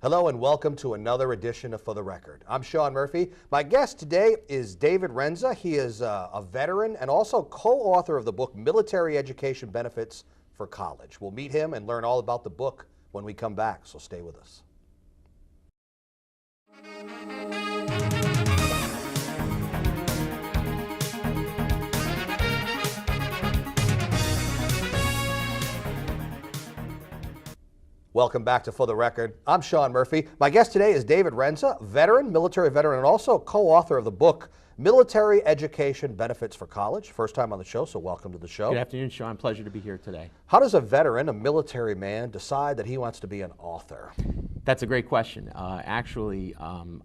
Hello and welcome to another edition of For the Record. I'm Sean Murphy. My guest today is David Renza. He is a veteran and also co-author of the book Military Education Benefits for College. We'll meet him and learn all about the book when we come back, so stay with us. Welcome back to For the Record. I'm Sean Murphy. My guest today is David Renza, military veteran, and also co-author of the book Military Education Benefits for College. First time on the show, so welcome to the show. Good afternoon, Sean. Pleasure to be here today. How does a veteran, a military man, decide that he wants to be an author? That's a great question. Actually,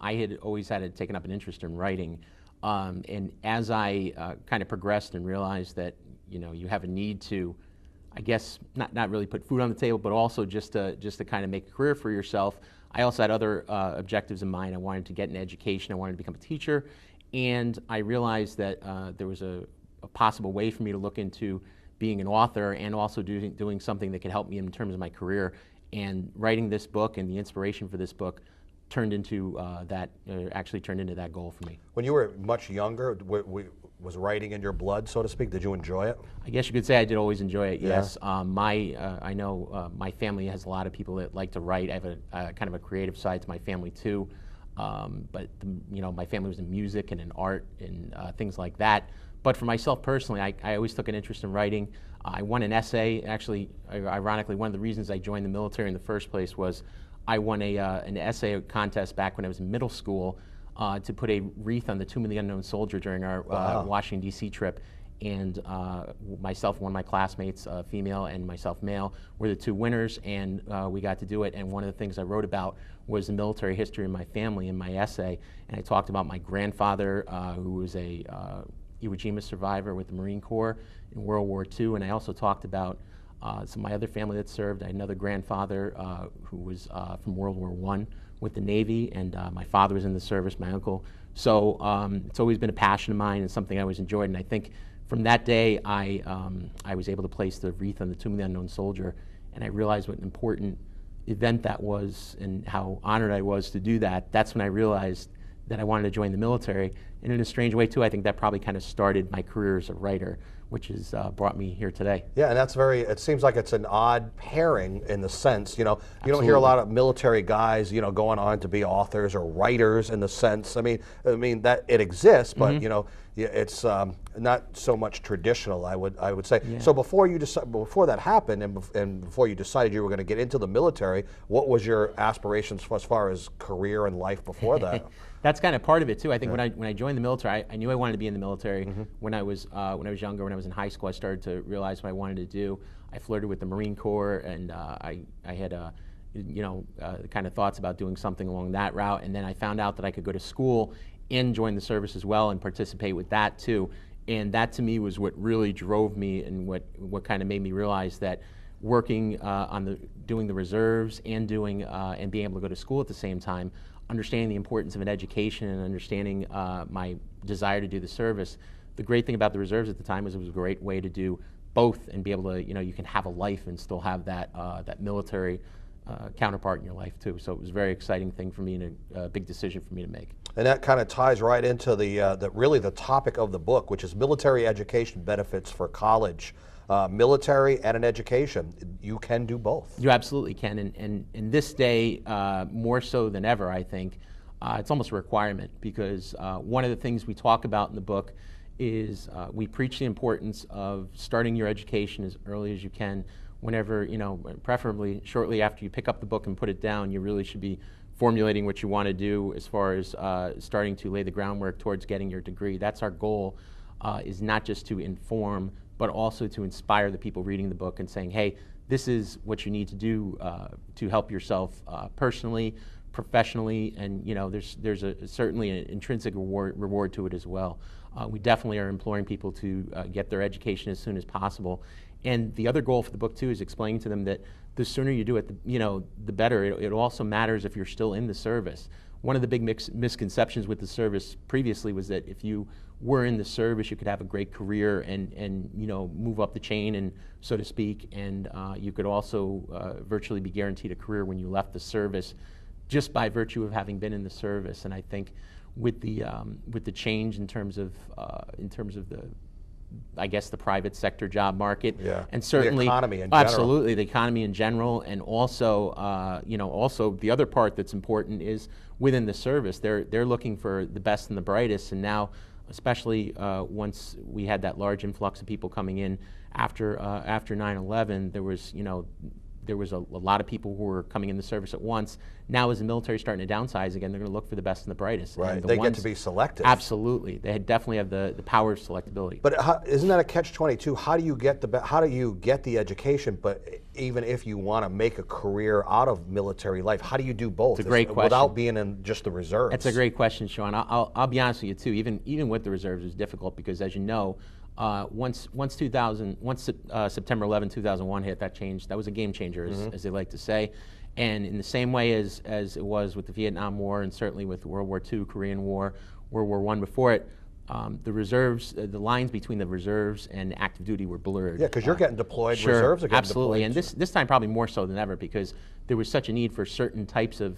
I had always taken up an interest in writing, and as I kind of progressed and realized that you have a need to, I guess, not really put food on the table, but also just to kind of make a career for yourself. I also had other objectives in mind. I wanted to get an education. I wanted to become a teacher, and I realized that there was a possible way for me to look into being an author and also doing something that could help me in terms of my career. And writing this book and the inspiration for this book turned into actually turned into that goal for me. When you were much younger, was writing in your blood, so to speak? Did you enjoy it? I guess you could say I did always enjoy it, yes. Yeah. I know my family has a lot of people that like to write. I have a kind of a creative side to my family too. But my family was in music and in art and things like that. But for myself personally, I always took an interest in writing. I won an essay. Actually, ironically, one of the reasons I joined the military in the first place was I won an essay contest back when I was in middle school to put a wreath on the Tomb of the Unknown Soldier during our Washington, D.C. trip. And myself and one of my classmates, female, and myself, male, were the two winners, and we got to do it. And one of the things I wrote about was the military history of my family in my essay. And I talked about my grandfather, who was a Iwo Jima survivor with the Marine Corps in World War II. And I also talked about some of my other family that served. I had another grandfather who was from World War I with the Navy, and my father was in the service, my uncle. So it's always been a passion of mine and something I always enjoyed. And I think from that day, I was able to place the wreath on the Tomb of the Unknown Soldier, and I realized what an important event that was and how honored I was to do that. That's when I realized that I wanted to join the military. And in a strange way too, I think that probably kind of started my career as a writer, which has brought me here today. Yeah, and it seems like it's an odd pairing in the sense, you don't Absolutely. hear a lot of military guys, going on to be authors or writers in the sense, I mean that it exists, but it's not so much traditional, I would say. Yeah. So before that happened and before you decided you were going to get into the military, what was your aspirations as far as career and life before that? That's kind of part of it too. I think when I joined the military, I knew I wanted to be in the military. When I was younger, when I was in high school, I started to realize what I wanted to do. I flirted with the Marine Corps, and I had kind of thoughts about doing something along that route. And then I found out that I could go to school and join the service as well and participate with that too. And that to me was what really drove me and what kind of made me realize that working doing the reserves and and being able to go to school at the same time, understanding the importance of an education and understanding my desire to do the service. The great thing about the reserves at the time was it was a great way to do both and be able to, you can have a life and still have that military counterpart in your life too. So it was a very exciting thing for me and a big decision for me to make. And that kind of ties right into really the topic of the book, which is military education benefits for college. Military and an education, you can do both. You absolutely can, and in this day, more so than ever, I think, it's almost a requirement because one of the things we talk about in the book is we preach the importance of starting your education as early as you can. Whenever, preferably shortly after you pick up the book and put it down, you really should be formulating what you want to do as far as starting to lay the groundwork towards getting your degree. That's our goal, is not just to inform, but also to inspire the people reading the book and saying, hey, this is what you need to do to help yourself personally, professionally, and there's certainly an intrinsic reward to it as well. We definitely are imploring people to get their education as soon as possible. And the other goal for the book too is explaining to them that the sooner you do it, the better. It also matters if you're still in the service. One of the big misconceptions with the service previously was that if you were in the service, you could have a great career and move up the chain, and so to speak, and you could also virtually be guaranteed a career when you left the service. just by virtue of having been in the service. And I think with the change in terms of the, I guess, the private sector job market, and certainly the economy in general. Absolutely, the economy in general, and also also the other part that's important is within the service, they're looking for the best and the brightest. And now, especially once we had that large influx of people coming in after 9/11, there was a lot of people who were coming in the service at once. Now, as the military is starting to downsize again, they're going to look for the best and the brightest. Right, and they get to be selective. Absolutely, they definitely have the power of selectability. But isn't that a catch-22? How do you get the education? But even if you want to make a career out of military life, how do you do both? It's a great question. Without being in just the reserves. That's a great question, Sean. I'll be honest with you too. Even with the reserves, it's difficult because, as you know, once September 11, 2001 hit, that changed. That was a game changer, as they like to say. And in the same way as it was with the Vietnam War, and certainly with World War II, Korean War, World War I before it, the reserves, the lines between the reserves and active duty were blurred. Yeah, because you're getting deployed, sure, reserves are getting absolutely. deployed. And this time probably more so than ever, because there was such a need for certain types of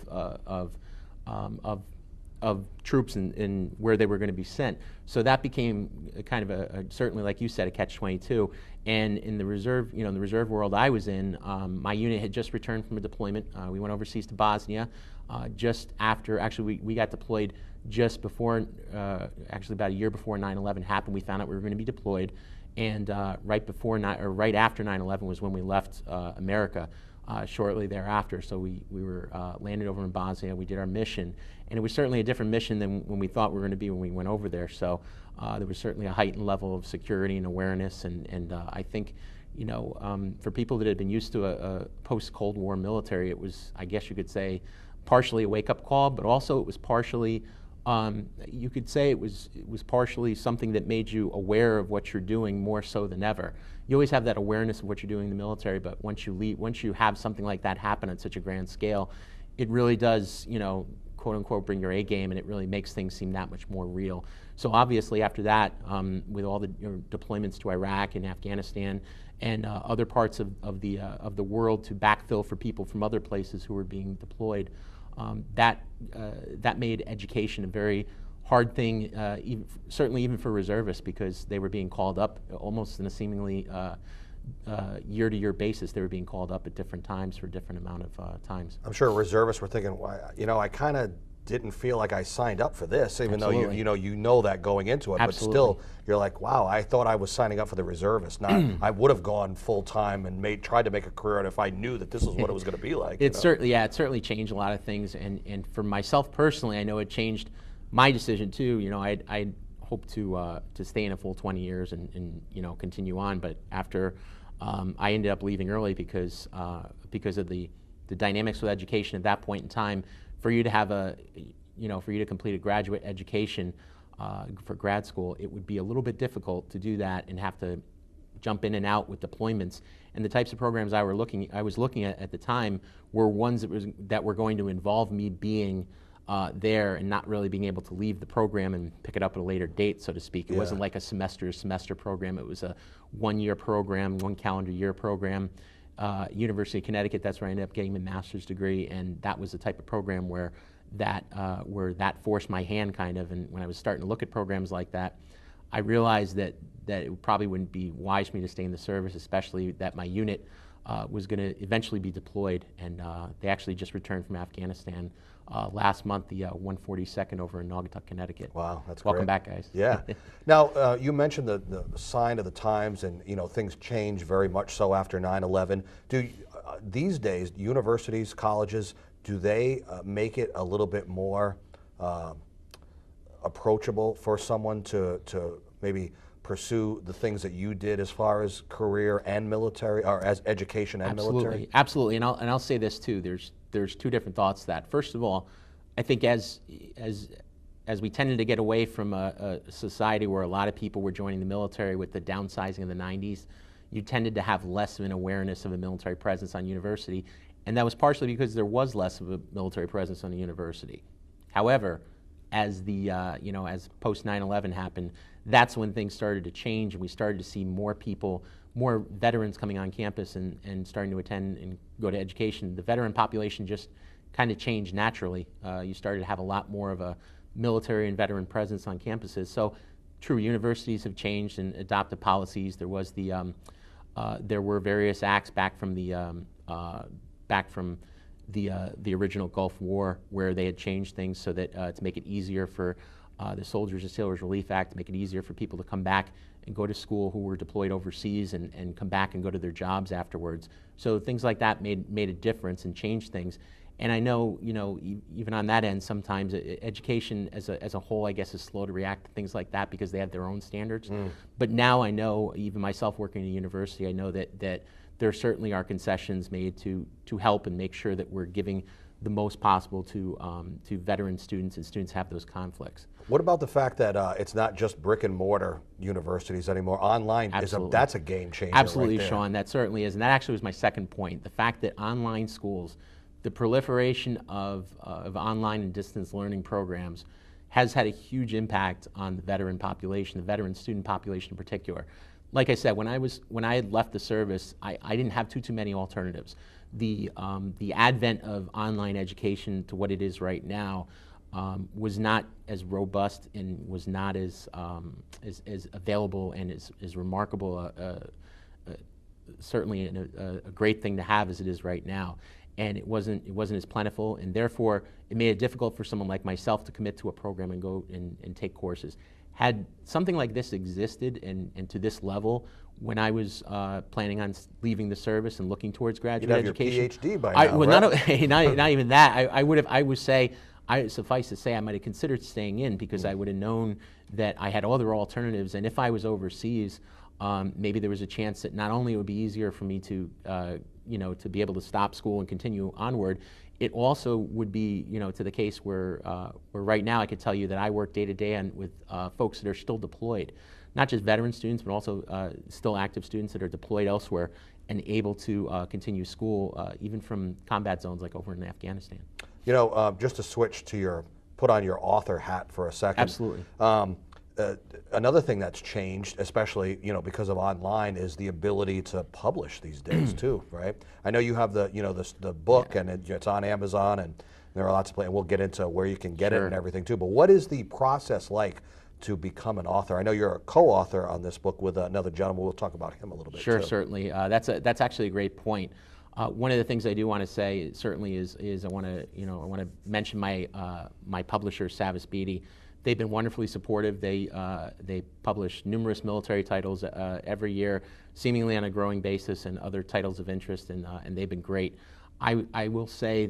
troops and where they were going to be sent. So that became kind of certainly, like you said, a catch-22. And in the reserve, the reserve world I was in, my unit had just returned from a deployment. We went overseas to Bosnia just after. Actually, we got deployed just before, actually about a year before 9/11 happened. We found out we were going to be deployed, and right after 9/11 was when we left America. Shortly thereafter, so we were landed over in Bosnia. We did our mission, and it was certainly a different mission than when we thought we were going to be when we went over there. So there was certainly a heightened level of security and awareness, and I think, for people that had been used to a post-Cold War military, it was, I guess you could say, partially a wake-up call, but also it was partially, you could say it was partially something that made you aware of what you're doing more so than ever. You always have that awareness of what you're doing in the military, but once you have something like that happen at such a grand scale, it really does, quote unquote, bring your A game, and it really makes things seem that much more real. So obviously after that, with all the deployments to Iraq and Afghanistan and other parts of the world to backfill for people from other places who were being deployed, that made education a very hard thing, certainly even for reservists, because they were being called up almost in a seemingly year-to-year basis. They were being called up at different times for a different amount of times. I'm sure reservists were thinking, I kind of didn't feel like I signed up for this, even Absolutely. though you know that going into it. Absolutely. But still, you're like, wow, I thought I was signing up for the reservists. Not, I would have gone full time and tried to make a career, and if I knew that this is what it was going to be like. It certainly changed a lot of things, and for myself personally, I know it changed my decision too. I hope to stay in a full 20 years and continue on, but after I ended up leaving early because of the dynamics with education at that point in time. For you to have for you to complete a graduate education for grad school, it would be a little bit difficult to do that and have to jump in and out with deployments. And the types of programs I was looking at the time were ones that were going to involve me being there and not really being able to leave the program and pick it up at a later date, so to speak. It wasn't like a semester program. It was a one-year program, one calendar year program. University of Connecticut, that's where I ended up getting my master's degree, and that was the type of program where that forced my hand kind of. And when I was starting to look at programs like that, I realized that it probably wouldn't be wise for me to stay in the service, especially that my unit was going to eventually be deployed, and they actually just returned from Afghanistan last month, the 142nd over in Naugatuck, Connecticut. Wow, that's Welcome great. back, guys. Yeah. Now, you mentioned the sign of the times, and things change very much so after 9/11. These days, universities, colleges, do they make it a little bit more approachable for someone to maybe pursue the things that you did as far as career and military, or as education and military? Absolutely, and I'll say this too. There's two different thoughts to that. First of all, I think as we tended to get away from a society where a lot of people were joining the military with the downsizing of the 90s, you tended to have less of an awareness of a military presence on university, and that was partially because there was less of a military presence on the university. However, as as post 9/11 happened, that's when things started to change, and we started to see more people, more veterans coming on campus and starting to attend and go to education. The veteran population just kind of changed naturally. You started to have a lot more of a military and veteran presence on campuses. So true, universities have changed and adopted policies. There was there were various acts back from the original Gulf War, where they had changed things so that to make it easier for the Soldiers and Sailors Relief Act, to make it easier for people to come back and go to school who were deployed overseas and come back and go to their jobs afterwards. So things like that made a difference and changed things. And I know, even on that end, sometimes education as a whole, I guess, is slow to react to things like that because they have their own standards. But now I know, even myself working in a university, I know that there certainly are concessions made to help and make sure that we're giving the most possible to veteran students and students have those conflicts. What about the fact that it's not just brick and mortar universities anymore? Online, that's a game changer. Absolutely, right there. Sean, that certainly is. And that actually was my second point. The fact that online schools, the proliferation of online and distance learning programs has had a huge impact on the veteran population, the veteran student population in particular. Like I said, when I had left the service, I didn't have too many alternatives. The advent of online education to what it is right now was not as robust and was not as available and as remarkable, certainly a great thing to have as it is right now. And it wasn't as plentiful, and therefore it made it difficult for someone like myself to commit to a program and go and take courses. Had something like this existed and to this level when I was planning on leaving the service and looking towards graduate education, you'd have your PhD by now, right? not even that. I would say, suffice to say, I might have considered staying in because I would have known that I had other alternatives, and if I was overseas, maybe there was a chance that not only it would be easier for me to to be able to stop school and continue onward, it also would be, to the case where right now I could tell you that I work day to day with folks that are still deployed, not just veteran students, but also still active students that are deployed elsewhere and able to continue school, even from combat zones like over in Afghanistan. Just to switch to put on your author hat for a second. Absolutely. Another thing that's changed, especially because of online, is the ability to publish these days too, right? I know you have the book, and it's on Amazon, and there are lots of places, and we'll get into where you can get it and everything too. But what is the process like to become an author? I know you're a co-author on this book with another gentleman. We'll talk about him a little bit. Sure, too. certainly. That's actually a great point. One of the things I do want to say certainly is I want to mention my publisher, Savas Beatty. They've been wonderfully supportive. They publish numerous military titles every year, seemingly on a growing basis, and other titles of interest, and they've been great. I will say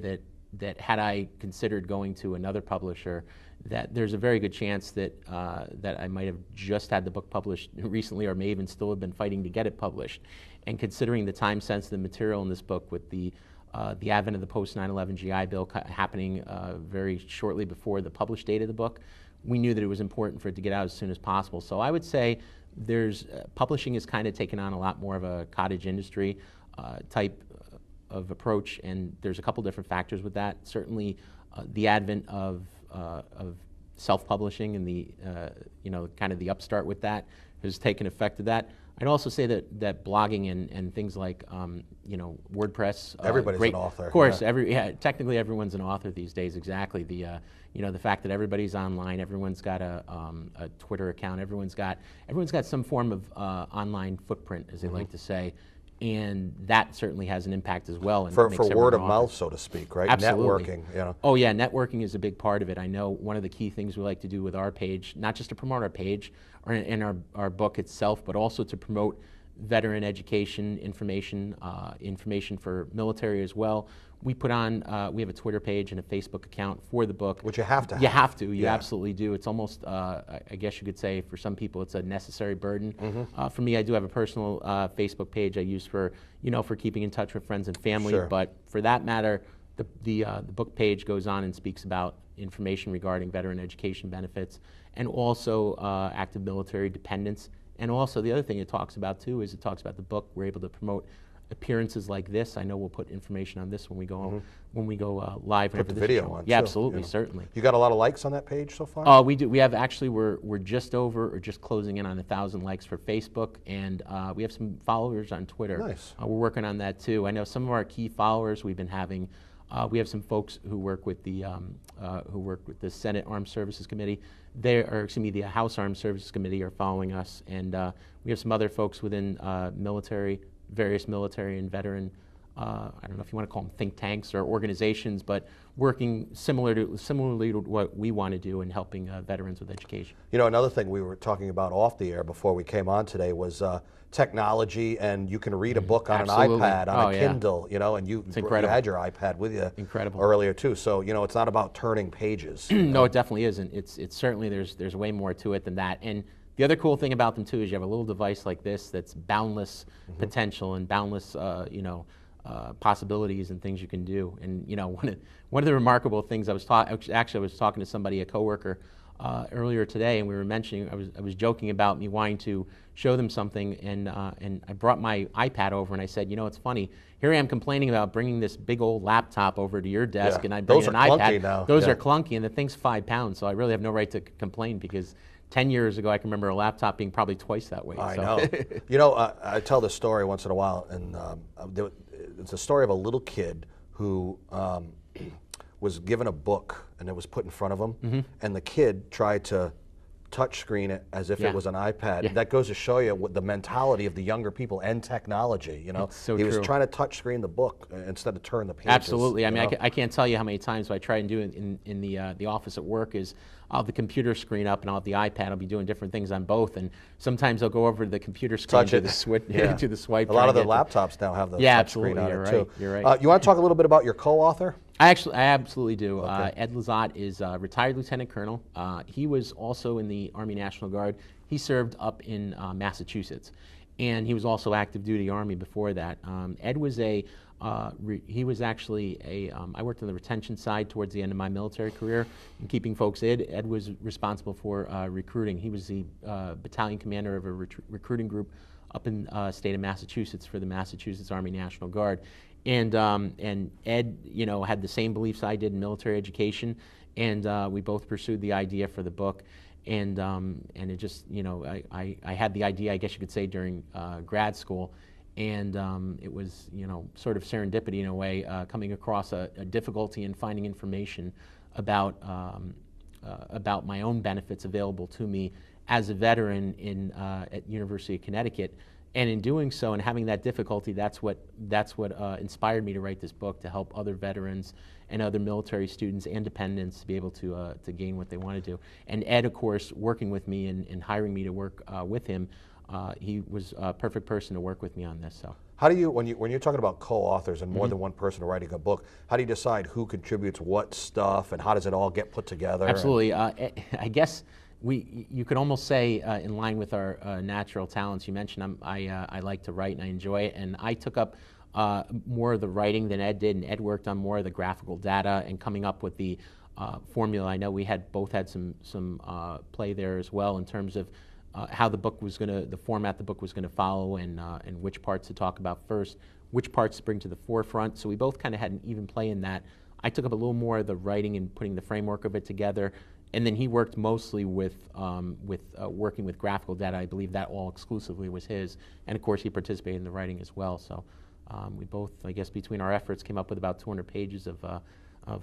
that had I considered going to another publisher, that there's a very good chance that I might have just had the book published recently, or may even still have been fighting to get it published. And considering the time-sensitive material in this book, with the advent of the post 9/11 GI Bill happening very shortly before the published date of the book, we knew that it was important for it to get out as soon as possible. So I would say publishing has kind of taken on a lot more of a cottage industry type of approach, and there's a couple different factors with that. Certainly the advent of self-publishing and the kind of the upstart with that has taken effect of that. I'd also say that blogging and things like WordPress. Everybody's an author. Of course, technically everyone's an author these days. Exactly. The fact that everybody's online, everyone's got a Twitter account, everyone's got some form of online footprint, as they like to say, and that certainly has an impact as well. And for word of mouth, so to speak, right? Absolutely. Networking. Oh yeah, networking is a big part of it. I know one of the key things we like to do with our page, not just to promote our page or in our book itself, but also to promote veteran education information, information for military as well. We put on, we have a Twitter page and a Facebook account for the book. Which you have to have. You have to, you absolutely do. It's almost, I guess you could say, for some people it's a necessary burden. For me, I do have a personal Facebook page I use for keeping in touch with friends and family, but for that matter, the book page goes on and speaks about information regarding veteran education benefits and also active military dependents. And also the other thing it talks about too is it talks about the book. We're able to promote appearances like this. I know we'll put information on this when we go live. Put the video on. Yeah, absolutely, certainly. You got a lot of likes on that page so far? We do. We have actually. We're just over or just closing in on 1,000 likes for Facebook, and we have some followers on Twitter. Nice. We're working on that too. I know some of our key followers we've been having We have some folks who work with the Senate Armed Services Committee. The House Armed Services Committee are following us, and we have some other folks within various military and veteran. I don't know if you want to call them think tanks or organizations, but working similarly to what we want to do in helping veterans with education. You know, another thing we were talking about off the air before we came on today was technology, and you can read a book on Absolutely. an iPad, on a Kindle, you know, and you had your iPad with you earlier too. So, you know, it's not about turning pages. No, it definitely isn't. It's certainly, there's way more to it than that. And the other cool thing about them too is you have a little device like this that's boundless potential and boundless, possibilities and things you can do. And you know, one of the remarkable things I was talking to somebody, a coworker, earlier today, and we were mentioning, I was joking about me wanting to show them something, and I brought my iPad over and I said, you know, it's funny. Here I am complaining about bringing this big old laptop over to your desk, and I bring an iPad. Now. Those are clunky, and the thing's 5 pounds, so I really have no right to complain, because 10 years ago I can remember a laptop being probably twice that weight. I know. You know, I tell this story once in a while, and it's a story of a little kid who was given a book, and it was put in front of him, and the kid tried to touch screen it as if it was an iPad. That goes to show you what the mentality of the younger people and technology. You know, he was trying to touch screen the book instead of turn the pages. Absolutely. I mean, I can't tell you how many times I try and do it in the office at work is I'll have the computer screen up and I'll have the iPad. I'll be doing different things on both, and sometimes I'll go over to the computer screen to the swipe. A lot of the laptops now have the touch screen on it too. You're right. You want to talk a little bit about your co-author? I absolutely do. Okay. Ed Lizotte is a retired lieutenant colonel. He was also in the Army National Guard. He served up in Massachusetts, and he was also active duty Army before that. Ed was he was actually I worked on the retention side towards the end of my military career and keeping folks in. Ed was responsible for recruiting. He was the battalion commander of a recruiting group up in state of Massachusetts for the Massachusetts Army National Guard. And Ed, you know, had the same beliefs I did in military education, and we both pursued the idea for the book. And it just, you know, I had the idea, I guess you could say, during grad school, and it was, you know, sort of serendipity in a way, coming across a difficulty in finding information about my own benefits available to me as a veteran at University of Connecticut. And in doing so and having that difficulty, that's what inspired me to write this book, to help other veterans and other military students and dependents to be able to gain what they want to do. And Ed, of course, working with me and hiring me to work with him, he was a perfect person to work with me on this. So, how do you, when you're talking about co-authors and more than one person writing a book, how do you decide who contributes what stuff, and how does it all get put together? Absolutely, I guess. You could almost say, in line with our natural talents, you mentioned I like to write and I enjoy it, and I took up more of the writing than Ed did, and Ed worked on more of the graphical data and coming up with the formula. I know we both had some play there as well in terms of how the book was the format the book was going to follow, and which parts to talk about first, which parts to bring to the forefront. So we both kind of had an even play in that. I took up a little more of the writing and putting the framework of it together. And then he worked mostly with working with graphical data. I believe that all exclusively was his. And of course, he participated in the writing as well. So we both, I guess, between our efforts, came up with about 200 pages of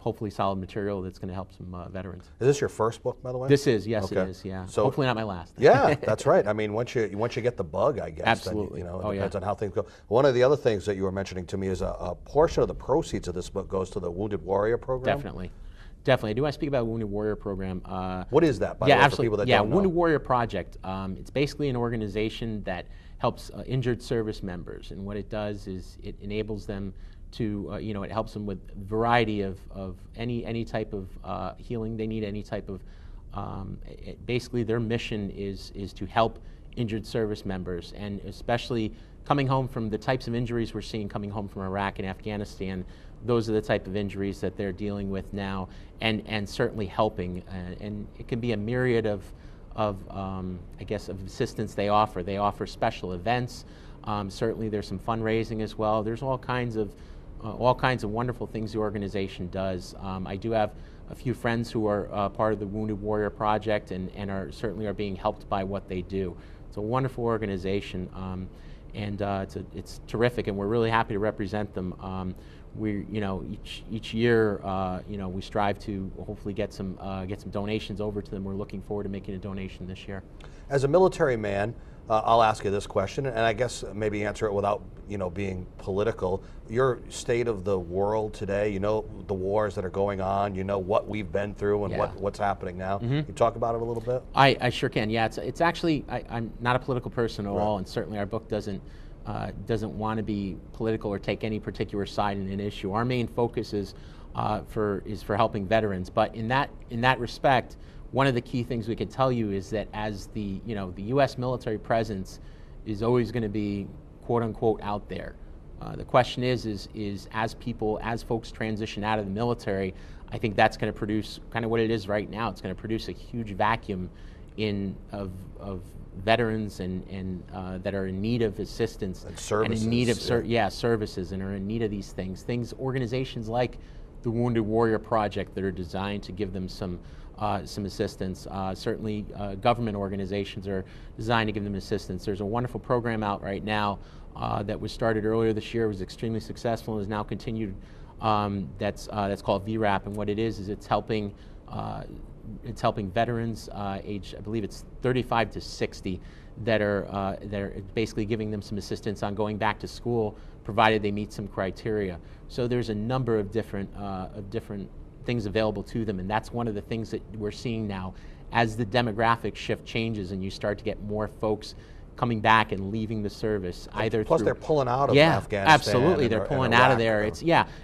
hopefully solid material that's going to help some veterans. Is this your first book, by the way? This is, yes, it is. Yeah. So hopefully not my last. Yeah, that's right. I mean, once you get the bug, I guess. Absolutely. Then, it depends on how things go. One of the other things that you were mentioning to me is a portion of the proceeds of this book goes to the Wounded Warrior Program. Definitely. Definitely. I do want to speak about Wounded Warrior Program. What is that, by the way, for people that don't know? Wounded Warrior Project. It's basically an organization that helps injured service members. And what it does is it enables them to, it helps them with a variety of any type of healing they need, any type of, basically their mission is to help injured service members, and especially coming home from the types of injuries we're seeing coming home from Iraq and Afghanistan. Those are the type of injuries that they're dealing with now, and certainly helping. And it can be a myriad of assistance they offer. They offer special events. Certainly, there's some fundraising as well. There's all kinds of wonderful things the organization does. I do have a few friends who are part of the Wounded Warrior Project and certainly are being helped by what they do. It's a wonderful organization. and it's terrific, and we're really happy to represent them. Each year, we strive to hopefully get some donations over to them. We're looking forward to making a donation this year. As a military man, I'll ask you this question, and I guess maybe answer it without being political. Your state of the world today, the wars that are going on, what we've been through and what's happening now. You talk about it a little bit? I sure can. Yeah, it's actually I'm not a political person at all, and certainly our book doesn't want to be political or take any particular side in an issue. Our main focus is for helping veterans, but in that respect, one of the key things we can tell you is that as the U.S. military presence is always going to be quote unquote out there. The question is as folks transition out of the military, I think that's going to produce kind of what it is right now. It's going to produce a huge vacuum of veterans and that are in need of assistance and services, and in need of services, and are in need of these things. Organizations like the Wounded Warrior Project that are designed to give them some assistance. Certainly government organizations are designed to give them assistance. There's a wonderful program out right now that was started earlier this year, was extremely successful and is now continued, that's called VRAP, and what it is it's helping veterans age, I believe it's 35 to 60, that are basically giving them some assistance on going back to school, provided they meet some criteria. So there's a number of different things available to them, and that's one of the things that we're seeing now as the demographic shift changes and you start to get more folks coming back and leaving the service. Plus they're pulling out of Afghanistan. Absolutely, they're pulling out of there.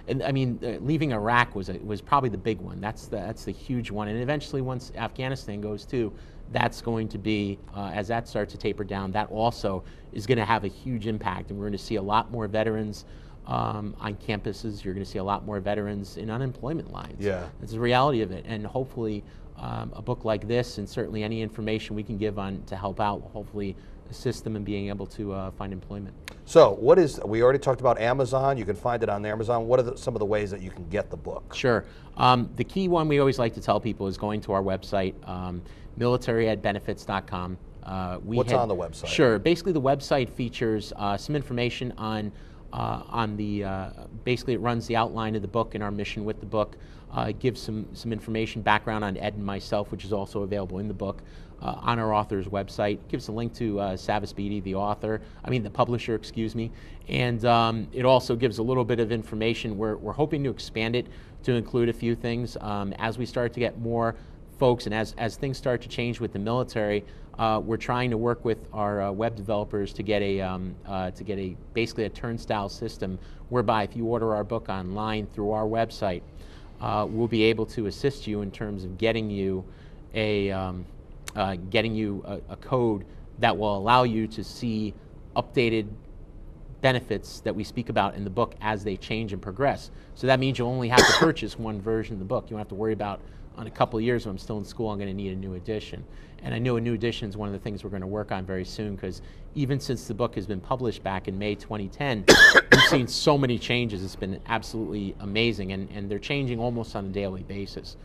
And I mean, leaving Iraq was probably the big one. That's the huge one, and eventually once Afghanistan goes too, that's going to be, as that starts to taper down, that also is going to have a huge impact, and we're going to see a lot more veterans on campuses. You're going to see a lot more veterans in unemployment lines. Yeah. It's the reality of it, and hopefully a book like this, and certainly any information we can give to help out, will hopefully assist them in being able to find employment. So we already talked about Amazon. You can find it on Amazon. What are some of the ways that you can get the book? Sure. The key one we always like to tell people is going to our website, militaryedbenefits.com. What's on the website? Sure. Basically, the website features some information on basically it runs the outline of the book and our mission with the book. It gives some information, background on Ed and myself, which is also available in the book on our author's website. It gives a link to Savis Beatty, the publisher, excuse me. And it also gives a little bit of information. We're hoping to expand it to include a few things. As we start to get more folks and as things start to change with the military, we're trying to work with our web developers to get basically a turnstile system whereby if you order our book online through our website, we'll be able to assist you in terms of getting you a code that will allow you to see updated benefits that we speak about in the book as they change and progress. So that means you'll only have to purchase one version of the book. You don't have to worry about, on a couple of years when I'm still in school, I'm going to need a new edition. And I know a new edition is one of the things we're going to work on very soon, because even since the book has been published back in May 2010, we've seen so many changes. It's been absolutely amazing, and they're changing almost on a daily basis.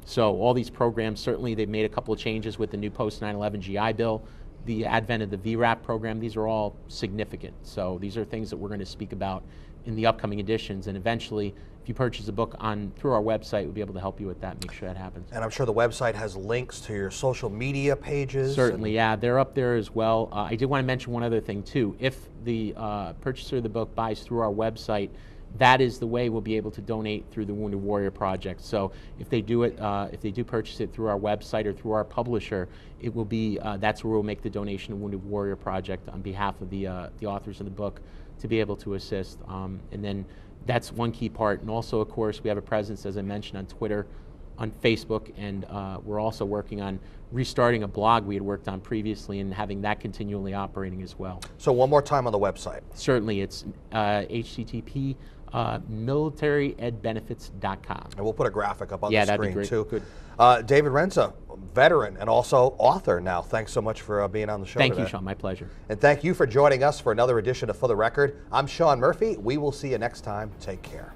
So all these programs, certainly they've made a couple of changes with the new post 9/11 GI Bill, the advent of the VRAP program. These are all significant. So these are things that we're going to speak about in the upcoming editions, and eventually, if you purchase a book through our website, we'll be able to help you with that, make sure that happens. And I'm sure the website has links to your social media pages. Certainly, yeah, they're up there as well. I did want to mention one other thing too. If the purchaser of the book buys through our website, that is the way we'll be able to donate through the Wounded Warrior Project. So if they do purchase it through our website or through our publisher, it will be that's where we'll make the donation to Wounded Warrior Project on behalf of the authors of the book to be able to assist. And then that's one key part. And also, of course, we have a presence, as I mentioned, on Twitter, on Facebook, and we're also working on restarting a blog we had worked on previously and having that continually operating as well. So one more time on the website. Certainly, it's http militaryedbenefits.com. And we'll put a graphic up on the that'd screen be great. too. Good. David Renza, veteran and also author now. Thanks so much for being on the show Thank today. you, Sean. My pleasure. And thank you for joining us for another edition of For the Record. I'm Sean Murphy. We will see you next time. Take care.